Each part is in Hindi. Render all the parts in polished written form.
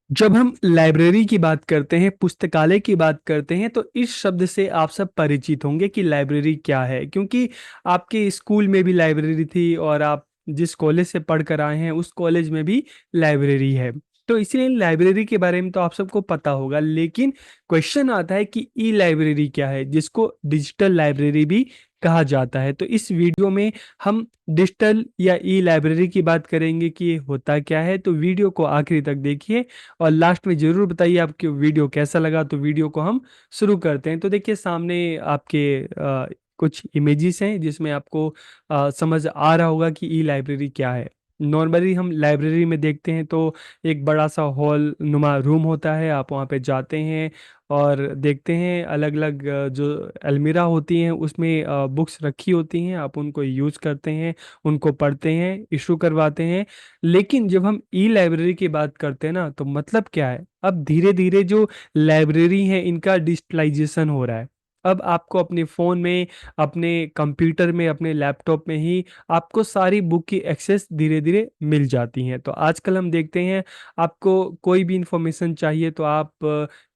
जब हम लाइब्रेरी की बात करते हैं, पुस्तकालय की बात करते हैं, तो इस शब्द से आप सब परिचित होंगे कि लाइब्रेरी क्या है, क्योंकि आपके स्कूल में भी लाइब्रेरी थी और आप जिस कॉलेज से पढ़कर आए हैं उस कॉलेज में भी लाइब्रेरी है। तो इसलिए लाइब्रेरी के बारे में तो आप सबको पता होगा, लेकिन क्वेश्चन आता है कि ई लाइब्रेरी क्या है, जिसको डिजिटल लाइब्रेरी भी कहा जाता है। तो इस वीडियो में हम डिजिटल या ई लाइब्रेरी की बात करेंगे कि ये होता क्या है। तो वीडियो को आखिरी तक देखिए और लास्ट में ज़रूर बताइए आपको वीडियो कैसा लगा। तो वीडियो को हम शुरू करते हैं। तो देखिए सामने आपके कुछ इमेजेस हैं जिसमें आपको समझ आ रहा होगा कि ई लाइब्रेरी क्या है। नॉर्मली हम लाइब्रेरी में देखते हैं तो एक बड़ा सा हॉल नुमा रूम होता है, आप वहाँ पे जाते हैं और देखते हैं अलग अलग जो अलमीरा होती हैं उसमें बुक्स रखी होती हैं, आप उनको यूज़ करते हैं, उनको पढ़ते हैं, इशू करवाते हैं। लेकिन जब हम ई लाइब्रेरी की बात करते हैं ना, तो मतलब क्या है, अब धीरे धीरे जो लाइब्रेरी है इनका डिजिटलाइजेशन हो रहा है। अब आपको अपने फ़ोन में, अपने कंप्यूटर में, अपने लैपटॉप में ही आपको सारी बुक की एक्सेस धीरे धीरे मिल जाती हैं। तो आजकल हम देखते हैं आपको कोई भी इंफॉर्मेशन चाहिए तो आप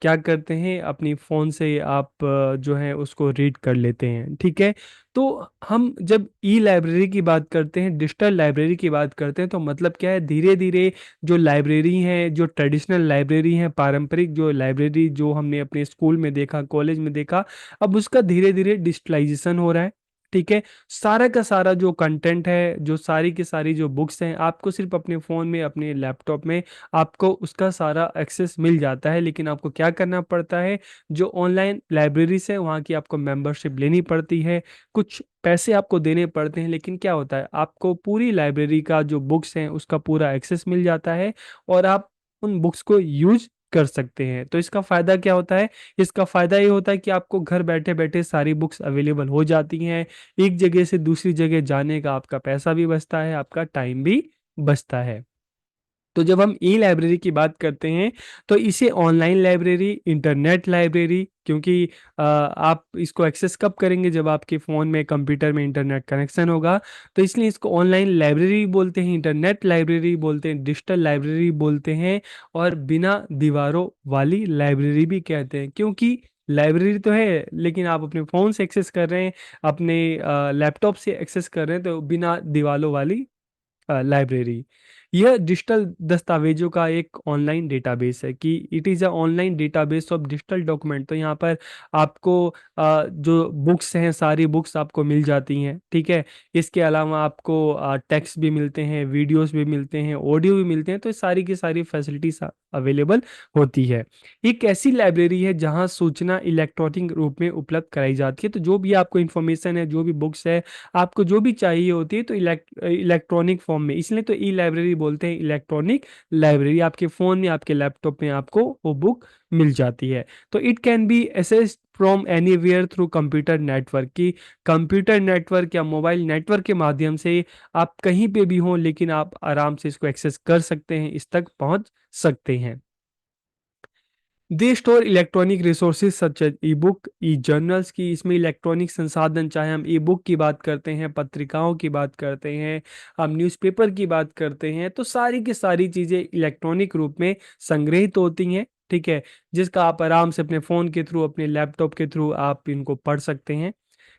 क्या करते हैं, अपनी फ़ोन से आप जो है उसको रीड कर लेते हैं, ठीक है। तो हम जब ई लाइब्रेरी की बात करते हैं, डिजिटल लाइब्रेरी की बात करते हैं, तो मतलब क्या है, धीरे धीरे जो लाइब्रेरी हैं, जो ट्रेडिशनल लाइब्रेरी हैं, पारंपरिक जो लाइब्रेरी जो हमने अपने स्कूल में देखा, कॉलेज में देखा, अब उसका धीरे धीरे डिजिटलाइजेशन हो रहा है, ठीक है। सारा का सारा जो कंटेंट है, जो सारी की सारी जो बुक्स हैं, आपको सिर्फ अपने फ़ोन में, अपने लैपटॉप में आपको उसका सारा एक्सेस मिल जाता है। लेकिन आपको क्या करना पड़ता है, जो ऑनलाइन लाइब्रेरीज है वहाँ की आपको मेंबरशिप लेनी पड़ती है, कुछ पैसे आपको देने पड़ते हैं। लेकिन क्या होता है, आपको पूरी लाइब्रेरी का जो बुक्स हैं उसका पूरा एक्सेस मिल जाता है और आप उन बुक्स को यूज कर सकते हैं। तो इसका फ़ायदा क्या होता है, इसका फ़ायदा ये होता है कि आपको घर बैठे बैठे सारी बुक्स अवेलेबल हो जाती हैं। एक जगह से दूसरी जगह जाने का आपका पैसा भी बचता है, आपका टाइम भी बचता है। तो जब हम ई लाइब्रेरी की बात करते हैं तो इसे ऑनलाइन लाइब्रेरी, इंटरनेट लाइब्रेरी, क्योंकि आप इसको एक्सेस कब करेंगे, जब आपके फ़ोन में, कंप्यूटर में इंटरनेट कनेक्शन होगा। तो इसलिए इसको ऑनलाइन लाइब्रेरी बोलते हैं, इंटरनेट लाइब्रेरी बोलते हैं, डिजिटल लाइब्रेरी बोलते हैं और बिना दीवारों वाली लाइब्रेरी भी कहते हैं। क्योंकि लाइब्रेरी तो है लेकिन आप अपने फ़ोन से एक्सेस कर रहे हैं, अपने लैपटॉप से एक्सेस कर रहे हैं, तो बिना दीवारों वाली लाइब्रेरी। यह डिजिटल दस्तावेजों का एक ऑनलाइन डेटाबेस है कि it is a online database of digital document. तो यहाँ पर आपको जो बुक्स हैं, सारी बुक्स आपको मिल जाती हैं, ठीक है। इसके अलावा आपको टेक्स्ट भी मिलते हैं, वीडियोस भी मिलते हैं, ऑडियो भी मिलते हैं। तो ये सारी की सारी फैसिलिटीज अवेलेबल होती है। एक ऐसी लाइब्रेरी है जहाँ सूचना इलेक्ट्रॉनिक रूप में उपलब्ध कराई जाती है। तो जो भी आपको इंफॉर्मेशन है, जो भी बुक्स है, आपको जो भी चाहिए होती है, तो इलेक्ट्रॉनिक फॉर्म में, इसलिए तो ई लाइब्रेरी बोलते हैं, इलेक्ट्रॉनिक लाइब्रेरी। आपके फ़ोन में, आपके लैपटॉप में आपको वो बुक मिल जाती है। तो it can B assessed from anywhere through computer network, की कंप्यूटर नेटवर्क या मोबाइल नेटवर्क के माध्यम से आप कहीं पे भी हों, लेकिन आप आराम से इसको एक्सेस कर सकते हैं, इस तक पहुंच सकते हैं। They store electronic resources such as e book, e journals, की इसमें इलेक्ट्रॉनिक संसाधन, चाहे हम ई बुक की बात करते हैं, पत्रिकाओं की बात करते हैं, हम न्यूज़पेपर की बात करते हैं, तो सारी की सारी चीज़ें इलेक्ट्रॉनिक रूप में संग्रहित होती हैं, ठीक है। जिसका आप आराम से अपने फ़ोन के थ्रू, अपने लैपटॉप के थ्रू आप इनको पढ़ सकते हैं।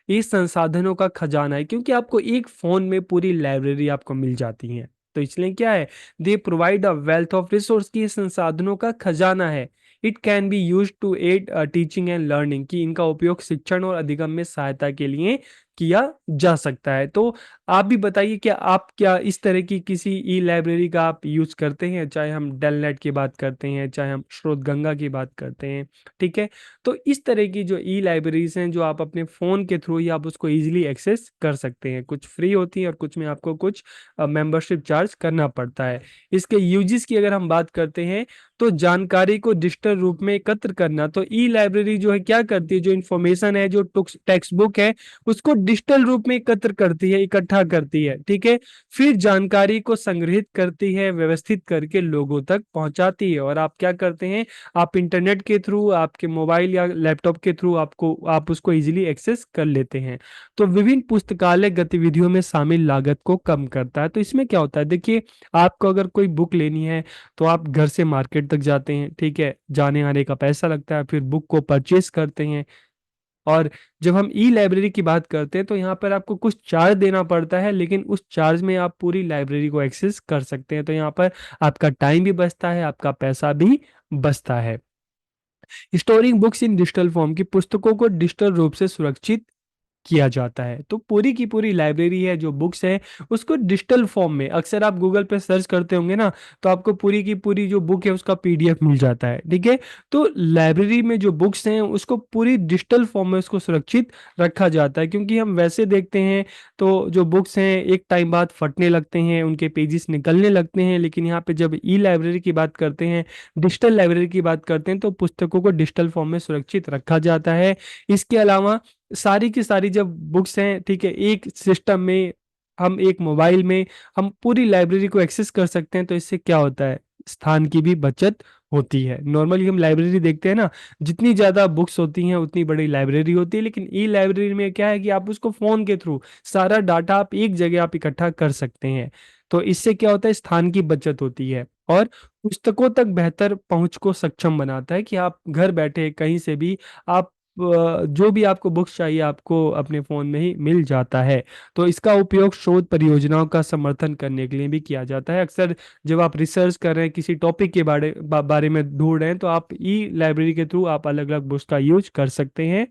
इस संसाधनों का खजाना है, क्योंकि आपको एक फ़ोन में पूरी लाइब्रेरी आपको मिल जाती है। तो इसलिए क्या है, they provide a wealth of resource, की संसाधनों का खजाना है। It can be use to aid teaching and learning, की इनका उपयोग शिक्षण और अधिगम में सहायता के लिए किया जा सकता है। तो आप भी बताइए, क्या आप क्या इस तरह की किसी ई लाइब्रेरी का आप यूज करते हैं, चाहे हम डेल नेट की बात करते हैं, चाहे हम स्रोत गंगा की बात करते हैं, ठीक है। तो इस तरह की जो ई लाइब्रेरीज हैं, जो आप अपने फ़ोन के थ्रू ही आप उसको ईजिली एक्सेस कर सकते हैं, कुछ फ्री होती हैं और कुछ में आपको कुछ मेंबरशिप चार्ज करना पड़ता है। इसके यूजेस की अगर हम बात करते हैं, तो जानकारी को डिजिटल रूप में एकत्र करना, तो ई लाइब्रेरी जो है क्या करती है, जो इन्फॉर्मेशन है, जो टेक्स्ट बुक है, उसको डिजिटल रूप में एकत्र करती है, इकट्ठा करती है, ठीक है। फिर जानकारी को संग्रहित करती है, व्यवस्थित करके लोगों तक पहुंचाती है। और आप क्या करते हैं, आप इंटरनेट के थ्रू, आपके मोबाइल या लैपटॉप के थ्रू आप उसको इजीली एक्सेस कर लेते हैं। तो विभिन्न पुस्तकालय गतिविधियों में शामिल लागत को कम करता है। तो इसमें क्या होता है, देखिए, आपको अगर कोई बुक लेनी है तो आप घर से मार्केट तक जाते हैं, ठीक है, जाने आने का पैसा लगता है, फिर बुक को परचेस करते हैं। और जब हम ई लाइब्रेरी की बात करते हैं तो यहाँ पर आपको कुछ चार्ज देना पड़ता है, लेकिन उस चार्ज में आप पूरी लाइब्रेरी को एक्सेस कर सकते हैं। तो यहाँ पर आपका टाइम भी बचता है, आपका पैसा भी बचता है। स्टोरिंग बुक्स इन डिजिटल फॉर्म की पुस्तकों को डिजिटल रूप से सुरक्षित किया जाता है। तो पूरी की पूरी लाइब्रेरी है, जो बुक्स है, उसको डिजिटल फॉर्म में, अक्सर आप गूगल पे सर्च करते होंगे ना, तो आपको पूरी की पूरी जो बुक है उसका पीडीएफ मिल जाता है, ठीक है। तो लाइब्रेरी में जो बुक्स हैं उसको पूरी डिजिटल फॉर्म में उसको सुरक्षित रखा जाता है, क्योंकि हम वैसे देखते हैं तो जो बुक्स हैं एक टाइम बाद फटने लगते हैं, उनके पेजेस निकलने लगते हैं। लेकिन यहाँ पे जब ई लाइब्रेरी की बात करते हैं, डिजिटल लाइब्रेरी की बात करते हैं, तो पुस्तकों को डिजिटल फॉर्म में सुरक्षित रखा जाता है। इसके अलावा सारी की सारी जब बुक्स हैं, ठीक है, एक सिस्टम में, हम एक मोबाइल में हम पूरी लाइब्रेरी को एक्सेस कर सकते हैं। तो इससे क्या होता है, स्थान की भी बचत होती है। नॉर्मली हम लाइब्रेरी देखते हैं ना, जितनी ज़्यादा बुक्स होती हैं उतनी बड़ी लाइब्रेरी होती है, लेकिन ई लाइब्रेरी में क्या है कि आप उसको फ़ोन के थ्रू सारा डाटा आप एक जगह आप इकट्ठा कर सकते हैं। तो इससे क्या होता है, स्थान की बचत होती है और पुस्तकों तक बेहतर पहुंच को सक्षम बनाता है, कि आप घर बैठे कहीं से भी आप जो भी आपको बुक्स चाहिए आपको अपने फ़ोन में ही मिल जाता है। तो इसका उपयोग शोध परियोजनाओं का समर्थन करने के लिए भी किया जाता है। अक्सर जब आप रिसर्च कर रहे हैं, किसी टॉपिक के बारे में ढूंढ रहे हैं, तो आप ई लाइब्रेरी के थ्रू आप अलग अलग बुक्स का यूज कर सकते हैं।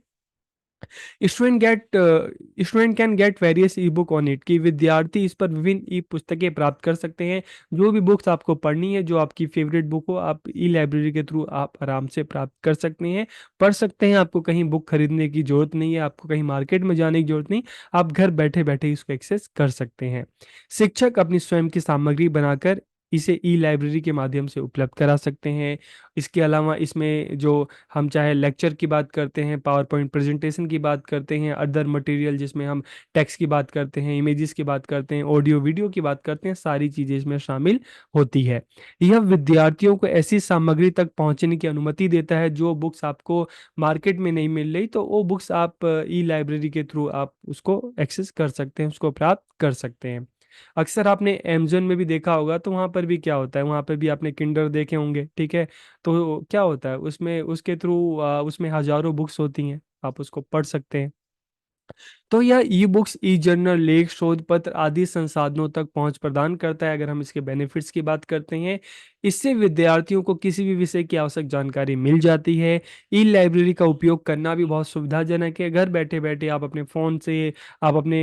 Student can get various E book on it, कि विद्यार्थी इस पर विभिन्न ई पुस्तकें प्राप्त कर सकते हैं। जो भी बुक्स आपको पढ़नी है, जो आपकी फेवरेट बुक हो, आप ई लाइब्रेरी के थ्रू आप आराम से प्राप्त कर सकते हैं, पढ़ सकते हैं। आपको कहीं बुक खरीदने की जरूरत नहीं है, आपको कहीं मार्केट में जाने की जरूरत नहीं, आप घर बैठे बैठे इसको एक्सेस कर सकते हैं। शिक्षक अपनी स्वयं की सामग्री बनाकर इसे ई लाइब्रेरी के माध्यम से उपलब्ध करा सकते हैं। इसके अलावा इसमें जो हम चाहे लेक्चर की बात करते हैं, पावर पॉइंट प्रेजेंटेशन की बात करते हैं, अदर मटेरियल जिसमें हम टेक्स्ट की बात करते हैं, इमेजेस की बात करते हैं, ऑडियो वीडियो की बात करते हैं, सारी चीज़ें इसमें शामिल होती है। यह विद्यार्थियों को ऐसी सामग्री तक पहुंचने की अनुमति देता है जो बुक्स आपको मार्केट में नहीं मिल रही, तो वो बुक्स आप ई लाइब्रेरी के थ्रू आप उसको एक्सेस कर सकते हैं, उसको प्राप्त कर सकते हैं। अक्सर आपने अमेज़न में भी देखा होगा, तो वहाँ पर भी क्या होता है, वहाँ पे भी आपने किंडर देखे होंगे, ठीक है। तो क्या होता है उसमें, उसके थ्रू उसमें हजारों बुक्स होती हैं, आप उसको पढ़ सकते हैं। तो यह ई बुक्स, ई जर्नल, लेख, शोध पत्र आदि संसाधनों तक पहुंच प्रदान करता है। अगर हम इसके बेनिफिट्स की बात करते हैं, इससे विद्यार्थियों को किसी भी विषय की आवश्यक जानकारी मिल जाती है। ई लाइब्रेरी का उपयोग करना भी बहुत सुविधाजनक है। घर बैठे बैठे आप अपने फ़ोन से, आप अपने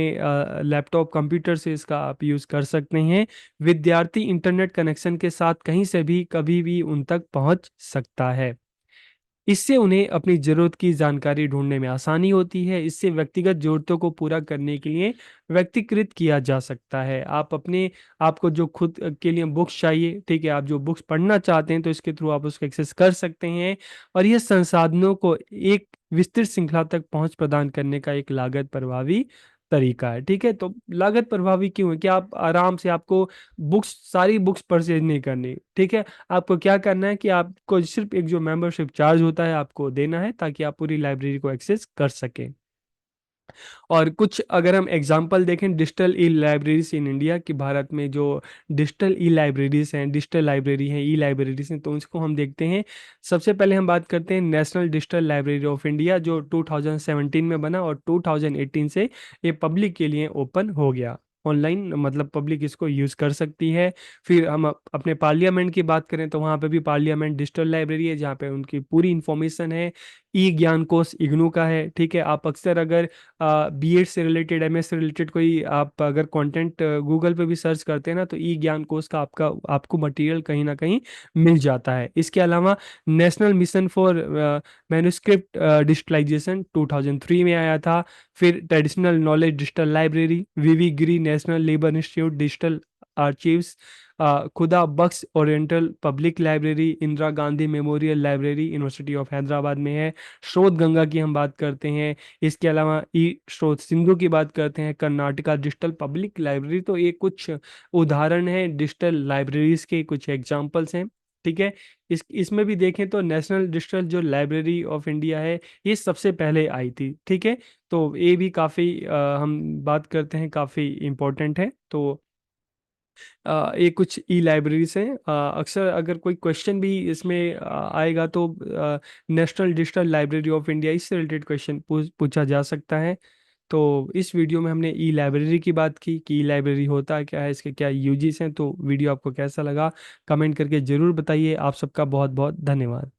लैपटॉप कंप्यूटर से इसका आप यूज़ कर सकते हैं। विद्यार्थी इंटरनेट कनेक्शन के साथ कहीं से भी कभी भी उन तक पहुंच सकता है। इससे उन्हें अपनी ज़रूरत की जानकारी ढूँढने में आसानी होती है। इससे व्यक्तिगत ज़रूरतों को पूरा करने के लिए व्यक्तिकृत किया जा सकता है। आप अपने, आपको जो खुद के लिए बुक्स चाहिए, ठीक है, आप जो बुक्स पढ़ना चाहते हैं, तो इसके थ्रू आप उसको एक्सेस कर सकते हैं। और ये संसाधनों को एक विस्तृत श्रृंखला तक पहुँच प्रदान करने का एक लागत प्रभावी तरीका है, ठीक है। तो लागत प्रभावी क्यों है, कि आप आराम से, आपको बुक्स, सारी बुक्स परचेज़ नहीं करनी, ठीक है। आपको क्या करना है कि आपको सिर्फ एक जो मेंबरशिप चार्ज होता है आपको देना है, ताकि आप पूरी लाइब्रेरी को एक्सेस कर सकें। और कुछ अगर हम एग्जांपल देखें digital e libraries in India, कि भारत में जो डिजिटल ई लाइब्रेरीज हैं, डिजिटल लाइब्रेरी हैं, ई लाइब्रेरीज हैं, तो उसको हम देखते हैं। सबसे पहले हम बात करते हैं national digital library of India, जो 2017 में बना और 2018 से ये पब्लिक के लिए ओपन हो गया। ऑनलाइन मतलब पब्लिक इसको यूज़ कर सकती है। फिर हम अपने पार्लियामेंट की बात करें, तो वहाँ पे भी पार्लियामेंट डिजिटल लाइब्रेरी है, जहाँ पे उनकी पूरी इंफॉर्मेशन है। ई ज्ञान कोश इग्नू का है, ठीक है। आप अक्सर अगर बीएड से रिलेटेड, एमएस से रिलेटेड कोई आप अगर कंटेंट गूगल पे भी सर्च करते हैं ना, तो ई ज्ञान कोश का आपको मटेरियल कहीं ना कहीं मिल जाता है। इसके अलावा national mission for manuscript digitalisation 2003 में आया था। फिर traditional knowledge digital library, V V Giri national labour institute digital archives Khuda Bakhsh oriental public library, Indira Gandhi memorial library university of Hyderabad में है। स्रोत गंगा की हम बात करते हैं। इसके अलावा ई स्रोत सिंधु की बात करते हैं, कर्नाटका डिजिटल पब्लिक लाइब्रेरी। तो ये कुछ उदाहरण हैं डिजिटल लाइब्रेरीज के, कुछ एग्जांपल्स हैं। ठीक है। इसमें भी देखें तो नेशनल डिजिटल जो लाइब्रेरी ऑफ इंडिया है, ये सबसे पहले आई थी। ठीक है। तो ये भी काफ़ी हम बात करते हैं, काफ़ी इम्पोर्टेंट है। तो ये कुछ ई लाइब्रेरीज हैं। अक्सर अगर कोई क्वेश्चन भी इसमें आएगा तो national digital library of India, इससे रिलेटेड क्वेश्चन पूछा जा सकता है। तो इस वीडियो में हमने ई लाइब्रेरी की बात की कि ई लाइब्रेरी होता क्या है, इसके क्या यूजेस हैं। तो वीडियो आपको कैसा लगा, कमेंट करके ज़रूर बताइए। आप सबका बहुत बहुत धन्यवाद।